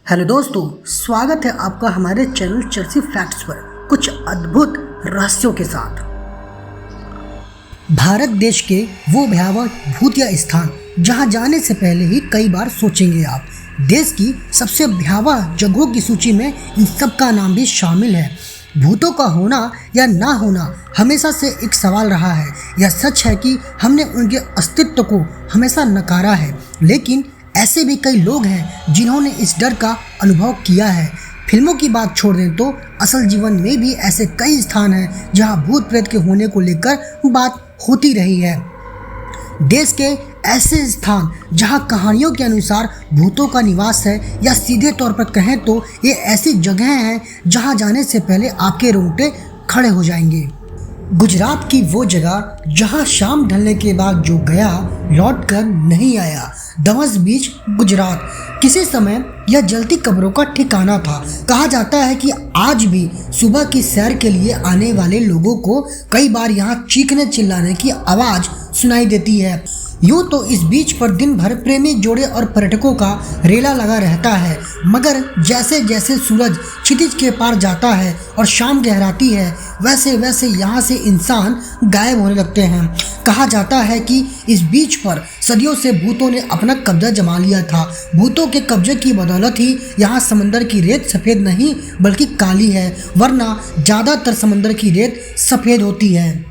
Hello दोस्तों, स्वागत है आपका हमारे चैनल चर्ची फैक्ट्स पर कुछ अद्भुत रहस्यों के साथ। भारत देश के वो भयावह भूतिया स्थान जहां जाने से पहले ही कई बार सोचेंगे आप। देश की सबसे भयावह जगहों की सूची में इन सब का नाम भी शामिल है। भूतों का होना या ना होना हमेशा से एक सवाल रहा है। यह सच है कि हमने उनके अस्तित्व को हमेशा नकारा है, लेकिन ऐसे भी कई लोग हैं जिन्होंने इस डर का अनुभव किया है। फिल्मों की बात छोड़ दें तो असल जीवन में भी ऐसे कई स्थान हैं जहां भूत प्रेत के होने को लेकर बात होती रही है। देश के ऐसे स्थान जहां कहानियों के अनुसार भूतों का निवास है, या सीधे तौर पर कहें तो ये ऐसी जगह हैं जहां जाने से पहले आपके रोंगटे खड़े हो जाएंगे। गुजरात की वो जगह जहां शाम ढलने के बाद जो गया लौट कर नहीं आया। धवस बीच, गुजरात किसी समय यह जलती कब्रों का ठिकाना था। कहा जाता है कि आज भी सुबह की सैर के लिए आने वाले लोगों को कई बार यहाँ चीखने चिल्लाने की आवाज़ सुनाई देती है। यूँ तो इस बीच पर दिन भर प्रेमी जोड़े और पर्यटकों का रेला लगा रहता है, मगर जैसे जैसे सूरज क्षितिज के पार जाता है और शाम गहराती है, वैसे वैसे यहाँ से इंसान गायब होने लगते हैं। कहा जाता है कि इस बीच पर सदियों से भूतों ने अपना कब्जा जमा लिया था। भूतों के कब्जे की बदौलत ही यहाँ समंदर की रेत सफ़ेद नहीं बल्कि काली है, वरना ज़्यादातर समंदर की रेत सफ़ेद होती है।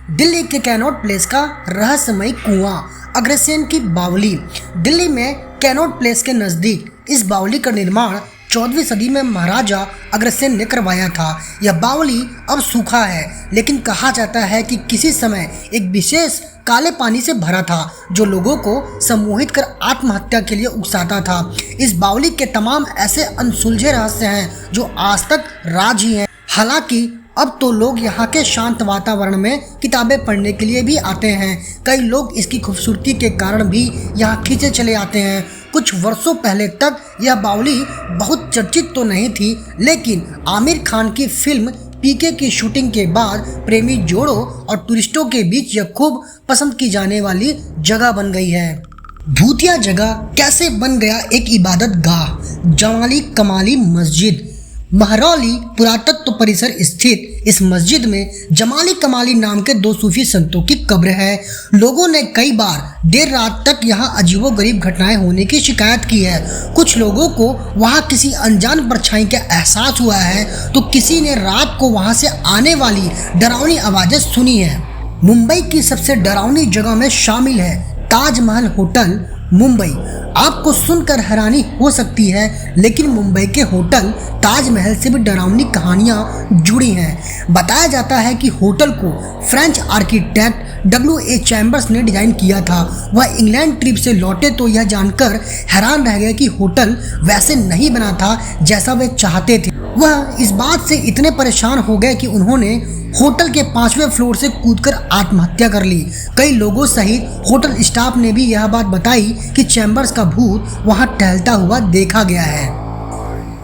दिल्ली के कैनॉट प्लेस का रहस्यमयी कुआं, अग्रसेन की बावली। दिल्ली में कैनॉट प्लेस के नज़दीक इस बावली का निर्माण 14वीं सदी में महाराजा अग्रसेन ने करवाया था। यह बावली अब सूखा है, लेकिन कहा जाता है कि किसी समय एक विशेष काले पानी से भरा था जो लोगों को सम्मोहित कर आत्महत्या के लिए उकसाता था। इस बावली के तमाम ऐसे अनसुलझे रहस्य हैं जो आज तक राज ही हैं। हालांकि अब तो लोग यहाँ के शांत वातावरण में किताबें पढ़ने के लिए भी आते हैं। कई लोग इसकी खूबसूरती के कारण भी यहाँ खींचे चले आते हैं। कुछ वर्षों पहले तक यह बावली बहुत चर्चित तो नहीं थी, लेकिन आमिर खान की फिल्म पीके की शूटिंग के बाद प्रेमी जोड़ों और टूरिस्टों के बीच यह खूब पसंद की जाने वाली जगह बन गई है। भूतिया जगह कैसे बन गया एक इबादत गाह? जमाली कमाली मस्जिद। महरौली पुरातत्व परिसर स्थित इस मस्जिद में जमाली कमाली नाम के दो सूफी संतों की कब्र है। लोगों ने कई बार देर रात तक यहाँ अजीबोगरीब घटनाएं होने की शिकायत की है। कुछ लोगों को वहाँ किसी अनजान परछाई का एहसास हुआ है, तो किसी ने रात को वहाँ से आने वाली डरावनी आवाज़ें सुनी है। मुंबई की सबसे डरावनी जगह में शामिल है ताजमहल होटल, मुंबई। आपको सुनकर हैरानी हो सकती है, लेकिन मुंबई के होटल ताजमहल से भी डरावनी कहानियां जुड़ी हैं। बताया जाता है कि होटल को फ्रेंच आर्किटेक्ट W.A. चैम्बर्स ने डिज़ाइन किया था। वह इंग्लैंड ट्रिप से लौटे तो यह जानकर हैरान रह गए कि होटल वैसे नहीं बना था जैसा वे चाहते थे। वह इस बात से इतने परेशान हो गए कि उन्होंने होटल के 5वें फ्लोर से कूदकर आत्महत्या कर ली। कई लोगों सहित होटल स्टाफ ने भी यह बात बताई कि चैम्बर्स का भूत वहां टहलता हुआ देखा गया है।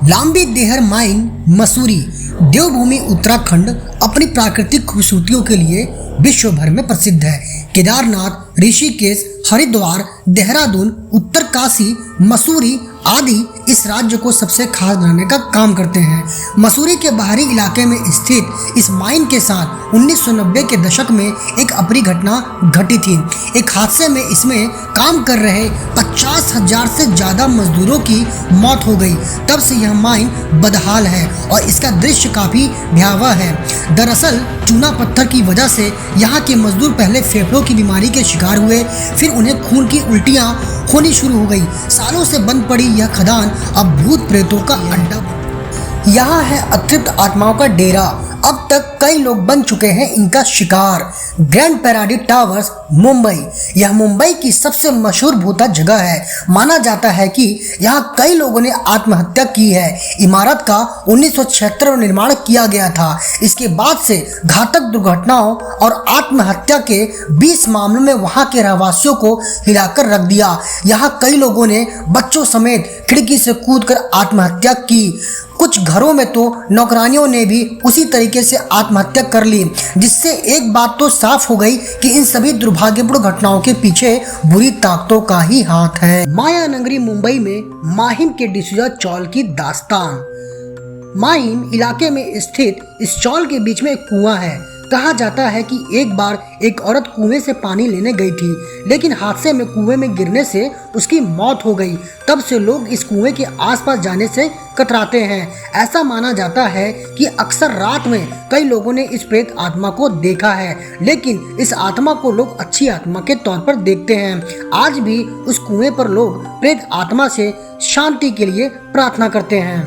लांबी देहर माइन, मसूरी। देवभूमि उत्तराखंड अपनी प्राकृतिक खूबसूरतियों के लिए विश्व भर में प्रसिद्ध है। केदारनाथ, ऋषिकेश, हरिद्वार, देहरादून, उत्तरकाशी, मसूरी आदि इस राज्य को सबसे खास बनाने का काम करते हैं। मसूरी के बाहरी इलाके में स्थित इस माइन के साथ 1990 के दशक में एक अप्रिय घटना घटी थी। एक हादसे में इसमें काम कर रहे 50,000 से ज़्यादा मजदूरों की मौत हो गई। तब से यह माइन बदहाल है और इसका दृश्य काफ़ी भयावह है। दरअसल चूना पत्थर की वजह से यहाँ के मजदूर पहले फेफड़ों की बीमारी के शिकार हुए, फिर उन्हें खून की उल्टियाँ होनी शुरू हो गई। सालों से बंद पड़ी यह खदान अब भूत प्रेतों का अड्डा। यहाँ है अतृप्त आत्माओं का डेरा। अब तक कई लोग बन चुके हैं इनका शिकार। Grand paradise towers, Mumbai. यह मुंबई की सबसे मशहूर भूता जगह है। माना जाता है कि यहाँ कई लोगों ने आत्महत्या की है। इमारत का 1976 में निर्माण किया गया था। इसके बाद से घातक दुर्घटनाओं और आत्महत्या के 20 मामलों में वहाँ के रहवासियों को हिलाकर रख दिया। यहाँ कई लोगों ने बच्चों समेत खिड़की से कूदकर आत्महत्या की। कुछ घरों में तो नौकरानियों ने भी उसी तरीके से आत्महत्या कर ली, जिससे एक बात तो साफ हो गई कि इन सभी दुर्भाग्यपूर्ण घटनाओं के पीछे बुरी ताकतों का ही हाथ है। माया नगरी मुंबई में माहिम के डिसूजा चौल की दास्तान। माहिम इलाके में स्थित इस चौल के बीच में एक कुआं है। कहा जाता है कि एक बार एक औरत कुएं से पानी लेने गई थी, लेकिन हादसे में कुएं में गिरने से उसकी मौत हो गई। तब से लोग इस कुएं के आसपास जाने से कतराते हैं। ऐसा माना जाता है कि अक्सर रात में कई लोगों ने इस प्रेत आत्मा को देखा है, लेकिन इस आत्मा को लोग अच्छी आत्मा के तौर पर देखते हैं। आज भी उस कुएं पर लोग प्रेत आत्मा से शांति के लिए प्रार्थना करते हैं।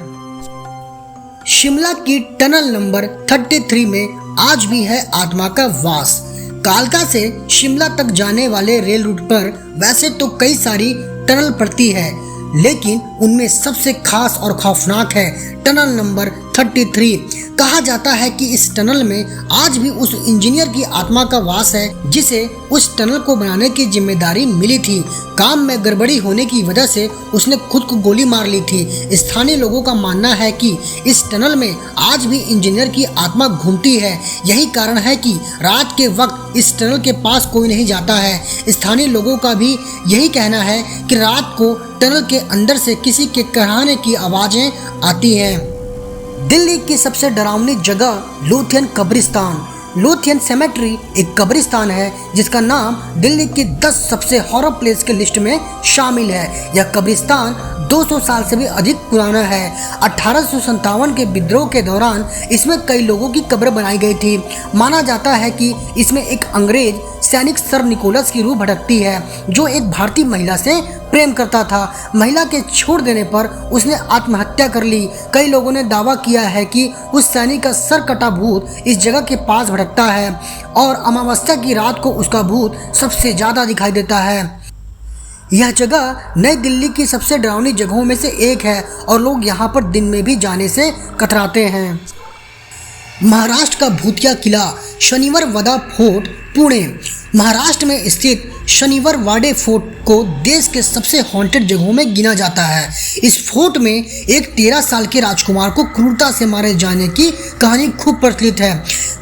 शिमला की टनल नंबर 33 में आज भी है आत्मा का वास। कालका से शिमला तक जाने वाले रेल रूट पर वैसे तो कई सारी टनल पड़ती है, लेकिन उनमें सबसे खास और खौफनाक है टनल नंबर 33। कहा जाता है कि इस टनल में आज भी उस इंजीनियर की आत्मा का वास है जिसे उस टनल को बनाने की जिम्मेदारी मिली थी। काम में गड़बड़ी होने की वजह से उसने खुद को गोली मार ली थी। स्थानीय लोगों का मानना है कि इस टनल में आज भी इंजीनियर की आत्मा घूमती है। यही कारण है कि रात के वक्त इस टनल के पास कोई नहीं जाता है। स्थानीय लोगों का भी यही कहना है कि रात को टनल के अंदर से किसी के कराहने की आवाजें आती हैं। दिल्ली की सबसे डरावनी जगह लोथियन कब्रिस्तान। लोथियन सेमेट्री एक कब्रिस्तान है जिसका नाम दिल्ली की 10 सबसे हॉरर प्लेस के लिस्ट में शामिल है। यह कब्रिस्तान 200 साल से भी अधिक पुराना है। 1857 के विद्रोह के दौरान इसमें कई लोगों की कब्र बनाई गई थी। माना जाता है कि इसमें एक अंग्रेज सैनिक सर निकोलस की रूह भटकती है, जो एक भारतीय महिला से प्रेम करता था। महिला के छोड़ देने पर उसने आत्महत्या कर ली। कई लोगों ने दावा किया है कि उस सैनिक का सर कटा भूत इस जगह के पास भटकता है और अमावस्या की रात को उसका भूत सबसे ज्यादा दिखाई देता है। यह जगह नई दिल्ली की सबसे डरावनी जगहों में से एक है और लोग यहाँ पर दिन में भी जाने से कतराते हैं। महाराष्ट्र का भूतिया किला शनिवार वाडा फोर्ट, पुणे। महाराष्ट्र में स्थित शनिवार वाडे फोर्ट को देश के सबसे हॉन्टेड जगहों में गिना जाता है। इस फोर्ट में एक 13 साल के राजकुमार को क्रूरता से मारे जाने की कहानी खूब प्रचलित है।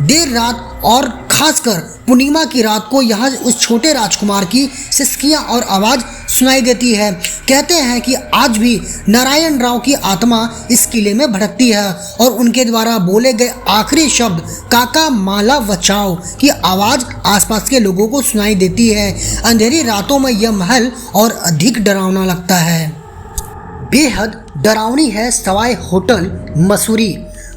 देर रात और खासकर पूर्णिमा की रात को यहाँ उस छोटे राजकुमार की सिसकियाँ और आवाज़ सुनाई देती है। कहते हैं कि आज भी नारायण राव की आत्मा इस किले में भटकती है और उनके द्वारा बोले गए आखिरी शब्द काका माला बचाओ की आवाज़ आसपास के लोगों को सुनाई देती है। अंधेरी रातों में यह महल और अधिक डरावना लगता है। बेहद डरावनी है सवाई होटल मसूरी।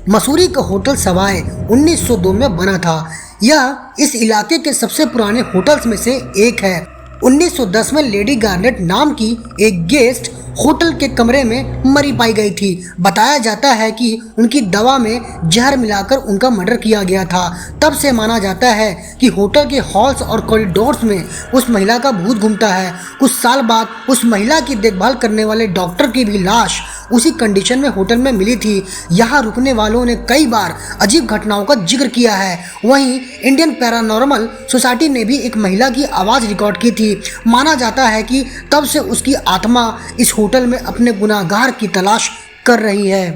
मसूरी का होटल सवाई 1902 में बना था। यह इस इलाके के सबसे पुराने होटल्स में से एक है। 1910 में लेडी गार्नेट नाम की एक गेस्ट होटल के कमरे में मरी पाई गई थी। बताया जाता है कि उनकी दवा में जहर मिलाकर उनका मर्डर किया गया था। तब से माना जाता है कि होटल के हॉल्स और कॉरिडोर्स में उस महिला का भूत घूमता है। कुछ साल बाद उस महिला की देखभाल करने वाले डॉक्टर की भी लाश उसी कंडीशन में होटल में मिली थी। यहाँ रुकने वालों ने कई बार अजीब घटनाओं का जिक्र किया है। वहीं इंडियन पैरानॉर्मल सोसाइटी ने भी एक महिला की आवाज़ रिकॉर्ड की थी। माना जाता है कि तब से उसकी आत्मा इस होटल में अपने गुनाहगार की तलाश कर रही है।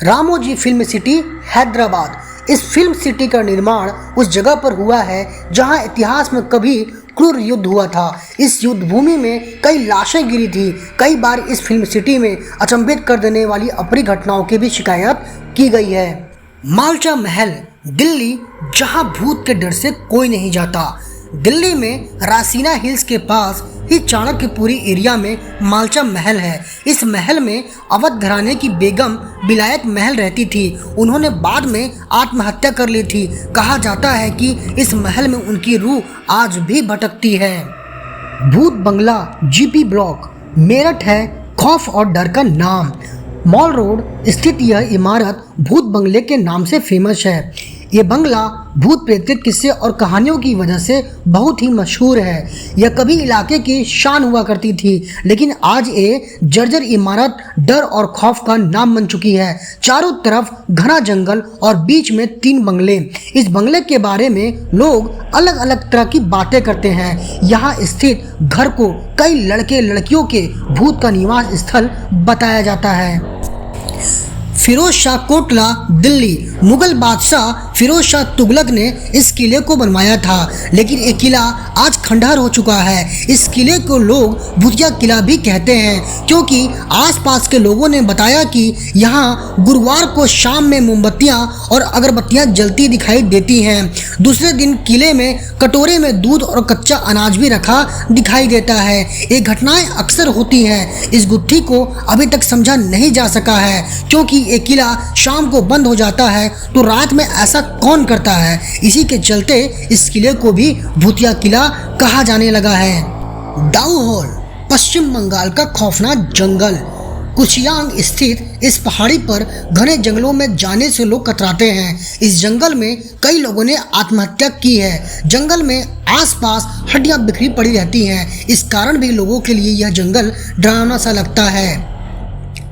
Ramoji film city, Hyderabad. इस फिल्म सिटी का निर्माण उस जगह पर हुआ है जहां इतिहास में कभी क्रूर युद्ध हुआ था। इस युद्ध भूमि में कई लाशें गिरी थी। कई बार इस फिल्म सिटी में अचंभित कर देने वाली अप्रिय घटनाओं की भी शिकायत की गई है। मालचा महल, दिल्ली, जहां भूत के डर से कोई नहीं जाता। दिल्ली में रासीना हिल्स के पास ही चाणक्यपुरी एरिया में मालचा महल है। इस महल में अवध घराने की बेगम विलायत महल रहती थी। उन्होंने बाद में आत्महत्या कर ली थी। कहा जाता है कि इस महल में उनकी रूह आज भी भटकती है। भूत बंगला, जीपी ब्लॉक, मेरठ है खौफ और डर का नाम। मॉल रोड स्थित यह इमारत भूत बंगले के नाम से फेमस है। ये बंगला भूत प्रेत किस्से और कहानियों की वजह से बहुत ही मशहूर है। यह कभी इलाके की शान हुआ करती थी, लेकिन आज ये जर्जर इमारत डर और खौफ का नाम बन चुकी है। चारों तरफ घना जंगल और बीच में 3 बंगले। इस बंगले के बारे में लोग अलग अलग तरह की बातें करते हैं। यहाँ स्थित घर को कई लड़के लड़कियों के भूत का निवास स्थल बताया जाता है। फिरोज शाह कोटला, दिल्ली। मुगल बादशाह फिरोज शाह तुगलक ने इस किले को बनवाया था, लेकिन ये किला आज खंडहर हो चुका है। इस किले को लोग भूतिया किला भी कहते हैं, क्योंकि आसपास के लोगों ने बताया कि यहाँ गुरुवार को शाम में मोमबत्तियाँ और अगरबत्तियाँ जलती दिखाई देती हैं। दूसरे दिन किले में कटोरे में दूध और कच्चा अनाज भी रखा दिखाई देता है। ये घटनाएं अक्सर होती हैं। इस गुत्थी को अभी तक समझा नहीं जा सका है, क्योंकि ये किला शाम को बंद हो जाता है, तो रात में ऐसा कौन करता है। इसी के चलते इस किले को भी भूतिया किला कहा जाने लगा है। दाऊहोल, पश्चिम बंगाल का खौफनाक जंगल। कुशियांग स्थित इस पहाड़ी पर घने जंगलों में जाने से लोग कतराते हैं। इस जंगल में कई लोगों ने आत्महत्या की है। जंगल में आसपास हड्डियां बिखरी पड़ी रहती हैं। इस कारण भी लोगों के लिए यह जंगल डरावना सा लगता है।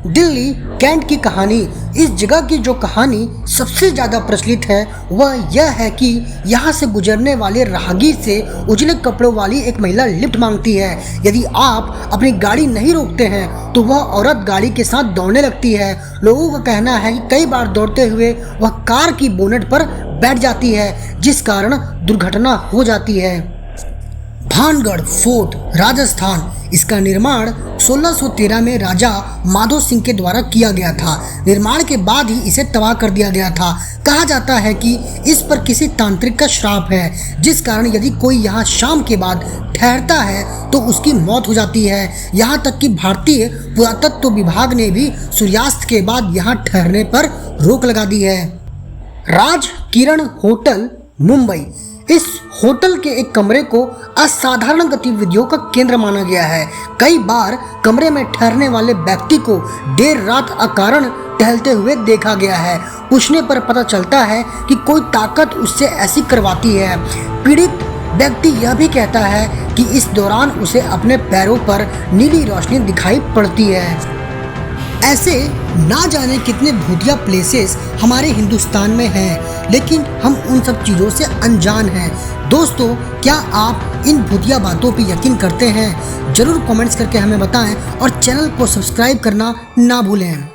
दिल्ली कैंट की कहानी। इस जगह की जो कहानी सबसे ज़्यादा प्रचलित है वह यह है कि यहाँ से गुजरने वाले राहगीर से उजले कपड़ों वाली एक महिला लिफ्ट मांगती है। यदि आप अपनी गाड़ी नहीं रोकते हैं तो वह औरत गाड़ी के साथ दौड़ने लगती है। लोगों का कहना है कि कई बार दौड़ते हुए वह कार की बोनेट पर बैठ जाती है, जिस कारण दुर्घटना हो जाती है। भानगढ़ फोर्ट, राजस्थान। इसका निर्माण 1613 में राजा माधो सिंह के द्वारा किया गया था। निर्माण के बाद ही इसे तबाह कर दिया गया था। कहा जाता है कि इस पर किसी तांत्रिक का श्राप है, जिस कारण यदि कोई यहाँ शाम के बाद ठहरता है तो उसकी मौत हो जाती है। यहाँ तक कि भारतीय पुरातत्व विभाग ने भी सूर्यास्त के बाद यहाँ ठहरने पर रोक लगा दी है। राज किरण होटल, मुंबई। इस होटल के एक कमरे को असाधारण गतिविधियों का केंद्र माना गया है। कई बार कमरे में ठहरने वाले व्यक्ति को देर रात अकारण टहलते हुए देखा गया है। पूछने पर पता चलता है कि कोई ताकत उससे ऐसी करवाती है। पीड़ित व्यक्ति यह भी कहता है कि इस दौरान उसे अपने पैरों पर नीली रोशनी दिखाई पड़ती है। ऐसे ना जाने कितने भूतिया प्लेसेस हमारे हिंदुस्तान में हैं, लेकिन हम उन सब चीज़ों से अनजान हैं। दोस्तों, क्या आप इन भूतिया बातों पर यकीन करते हैं? ज़रूर कमेंट्स करके हमें बताएं और चैनल को सब्सक्राइब करना ना भूलें।